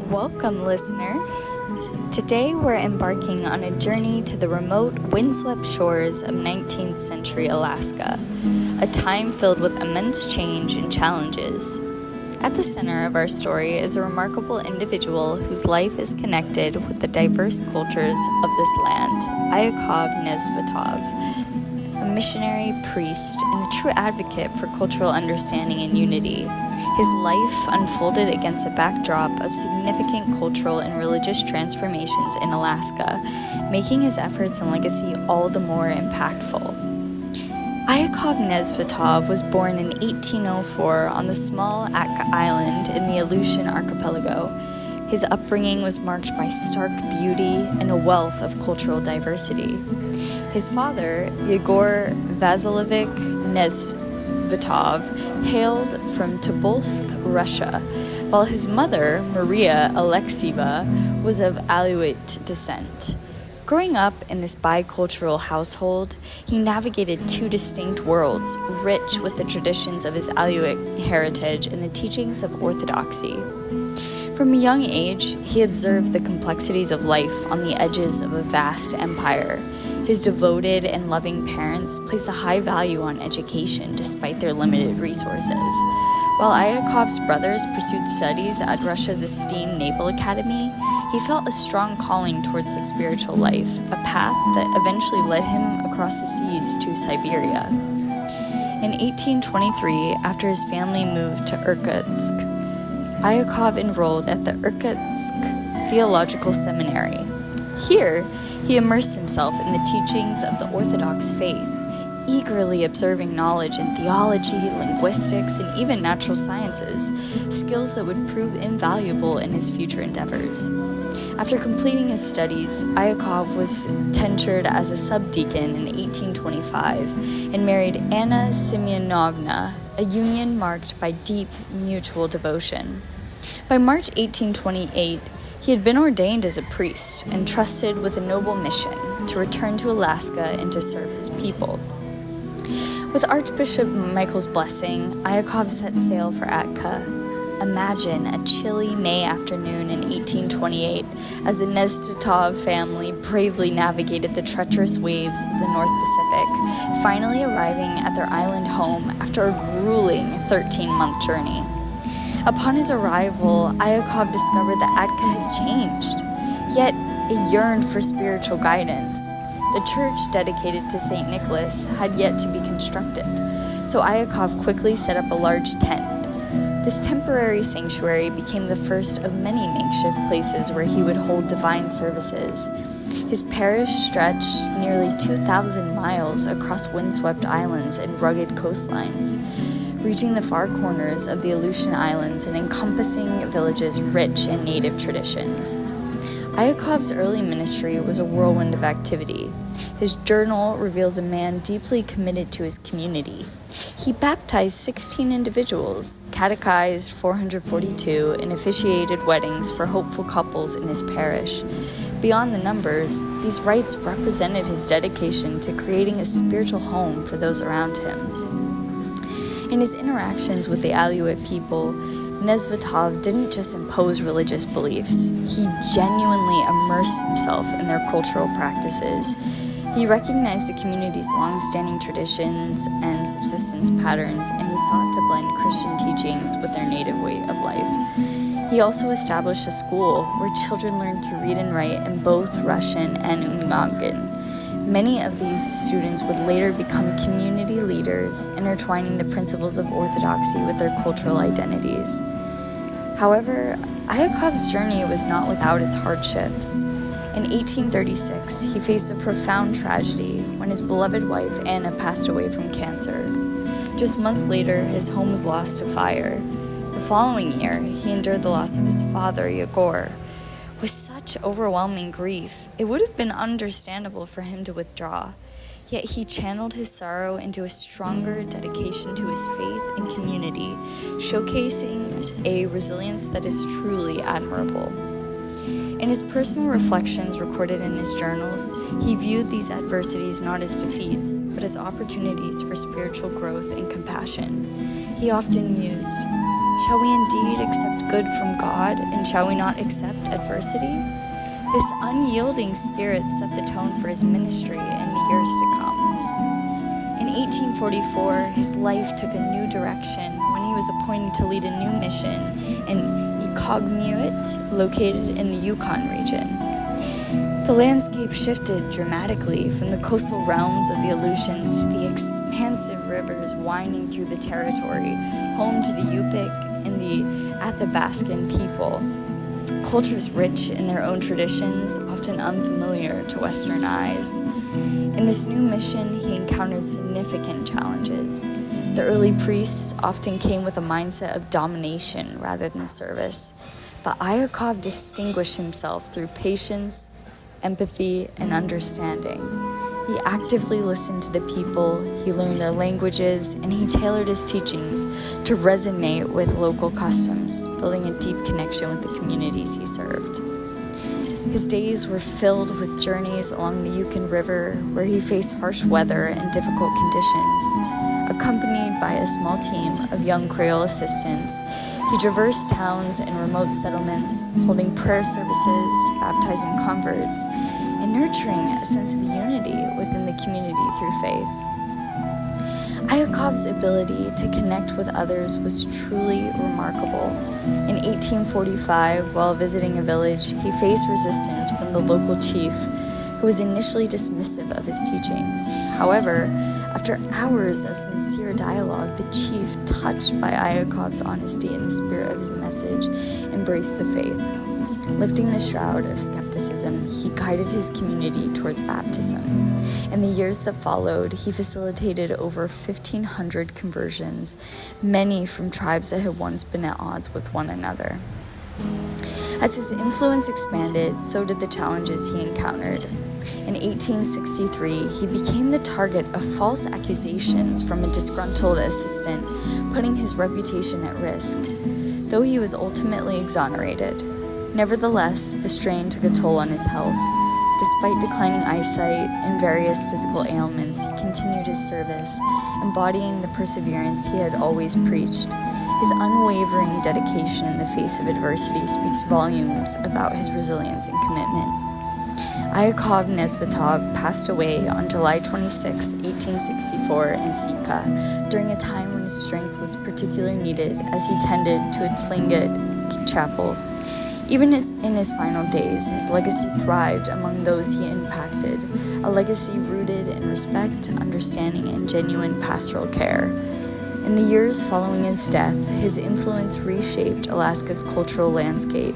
Welcome, listeners. Today we're embarking on a journey to the remote, windswept shores of 19th century Alaska, a time filled with immense change and challenges. At the center of our story is a remarkable individual whose life is connected with the diverse cultures of this land, Iakov Netsvetov, a missionary, priest, and a true advocate for cultural understanding and unity. His life unfolded against a backdrop of significant cultural and religious transformations in Alaska, making his efforts and legacy all the more impactful. Iakov Netsvetov was born in 1804 on the small Atka Island in the Aleutian archipelago. His upbringing was marked by stark beauty and a wealth of cultural diversity. His father, Igor Vasilievich Netsvetov, hailed from Tobolsk, Russia, while his mother, Maria Alexieva, was of Aleut descent. Growing up in this bicultural household, he navigated two distinct worlds, rich with the traditions of his Aleut heritage and the teachings of Orthodoxy. From a young age, he observed the complexities of life on the edges of a vast empire. His devoted and loving parents placed a high value on education despite their limited resources. While Iakov's brothers pursued studies at Russia's esteemed Naval Academy, he felt a strong calling towards the spiritual life, a path that eventually led him across the seas to Siberia. In 1823, after his family moved to Irkutsk, Iakov enrolled at the Irkutsk Theological Seminary. Here, he immersed himself in the teachings of the Orthodox faith, eagerly observing knowledge in theology, linguistics, and even natural sciences, skills that would prove invaluable in his future endeavors. After completing his studies, Iakov was tentured as a subdeacon in 1825 and married Anna Semyonovna, a union marked by deep mutual devotion. By March 1828, he had been ordained as a priest and trusted with a noble mission to return to Alaska and to serve his people. With Archbishop Michael's blessing, Iakov set sail for Atka. Imagine a chilly May afternoon in 1828 as the Netsvetov family bravely navigated the treacherous waves of the North Pacific, finally arriving at their island home after a grueling 13-month journey. Upon his arrival, Iakov discovered that Atka had changed, yet it yearned for spiritual guidance. The church dedicated to St. Nicholas had yet to be constructed, so Iakov quickly set up a large tent. This temporary sanctuary became the first of many makeshift places where he would hold divine services. His parish stretched nearly 2,000 miles across windswept islands and rugged coastlines, reaching the far corners of the Aleutian Islands and encompassing villages rich in native traditions. Iakov's early ministry was a whirlwind of activity. His journal reveals a man deeply committed to his community. He baptized 16 individuals, catechized 442, and officiated weddings for hopeful couples in his parish. Beyond the numbers, these rites represented his dedication to creating a spiritual home for those around him. In his interactions with the Aleut people, Netsvetov didn't just impose religious beliefs. He genuinely immersed himself in their cultural practices. He recognized the community's long-standing traditions and subsistence patterns, and he sought to blend Christian teachings with their native way of life. He also established a school where children learned to read and write in both Russian and Ungarian. Many of these students would later become community leaders, intertwining the principles of Orthodoxy with their cultural identities. However, Iakov's journey was not without its hardships. In 1836, he faced a profound tragedy when his beloved wife Anna passed away from cancer. Just months later, his home was lost to fire. The following year, he endured the loss of his father, Igor. With such overwhelming grief, it would have been understandable for him to withdraw. Yet he channeled his sorrow into a stronger dedication to his faith and community, showcasing a resilience that is truly admirable. In his personal reflections recorded in his journals, he viewed these adversities not as defeats, but as opportunities for spiritual growth and compassion. He often mused, "Shall we indeed accept good from God, and shall we not accept adversity? This unyielding spirit set the tone for his ministry in the years to come. In 1844, his life took a new direction when he was appointed to lead a new mission in Iakov Netsvetov, located in the Yukon region. The landscape shifted dramatically from the coastal realms of the Aleutians to the expansive rivers winding through the territory, home to the Yup'ik and the Athabascan people. Cultures rich in their own traditions, often unfamiliar to Western eyes. In this new mission, he encountered significant challenges. The early priests often came with a mindset of domination rather than service, but Iakov distinguished himself through patience, empathy, and understanding. He actively listened to the people, he learned their languages, and he tailored his teachings to resonate with local customs, building a deep connection with the communities he served. His days were filled with journeys along the Yukon River, where he faced harsh weather and difficult conditions. Accompanied by a small team of young Creole assistants, he traversed towns and remote settlements, holding prayer services, baptizing converts, and nurturing a sense of unity within the community through faith. Iakov's ability to connect with others was truly remarkable. In 1845, while visiting a village, he faced resistance from the local chief, who was initially dismissive of his teachings. However, after hours of sincere dialogue, the chief, touched by Iakov's honesty and the spirit of his message, embraced the faith. Lifting the shroud of skepticism, he guided his community towards baptism. In the years that followed, he facilitated over 1,500 conversions, many from tribes that had once been at odds with one another. As his influence expanded, so did the challenges he encountered. In 1863, he became the target of false accusations from a disgruntled assistant, putting his reputation at risk, though he was ultimately exonerated. Nevertheless, the strain took a toll on his health. Despite declining eyesight and various physical ailments, he continued his service, embodying the perseverance he had always preached. His unwavering dedication in the face of adversity speaks volumes about his resilience and commitment. Iakov Netsvetov passed away on July 26, 1864 in Sika, during a time when his strength was particularly needed as he tended to a Tlingit chapel. Even in his final days, his legacy thrived among those he impacted, a legacy rooted in respect, understanding, and genuine pastoral care. In the years following his death, his influence reshaped Alaska's cultural landscape.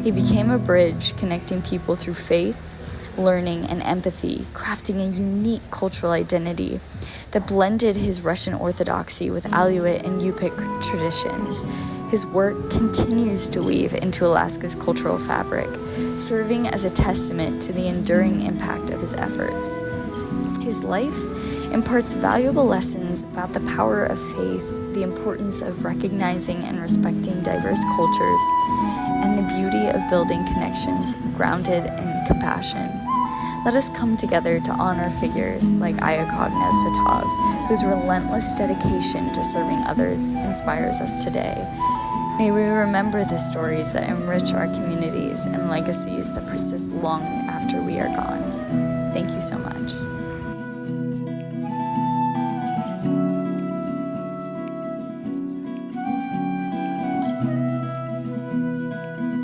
He became a bridge connecting people through faith, learning, and empathy, crafting a unique cultural identity that blended his Russian Orthodoxy with Aleut and Yup'ik traditions. His work continues to weave into Alaska's cultural fabric, serving as a testament to the enduring impact of his efforts. His life imparts valuable lessons about the power of faith, the importance of recognizing and respecting diverse cultures, and the beauty of building connections grounded in compassion. Let us come together to honor figures like Iakov Netsvetov, whose relentless dedication to serving others inspires us today. May we remember the stories that enrich our communities and legacies that persist long after we are gone. Thank you so much.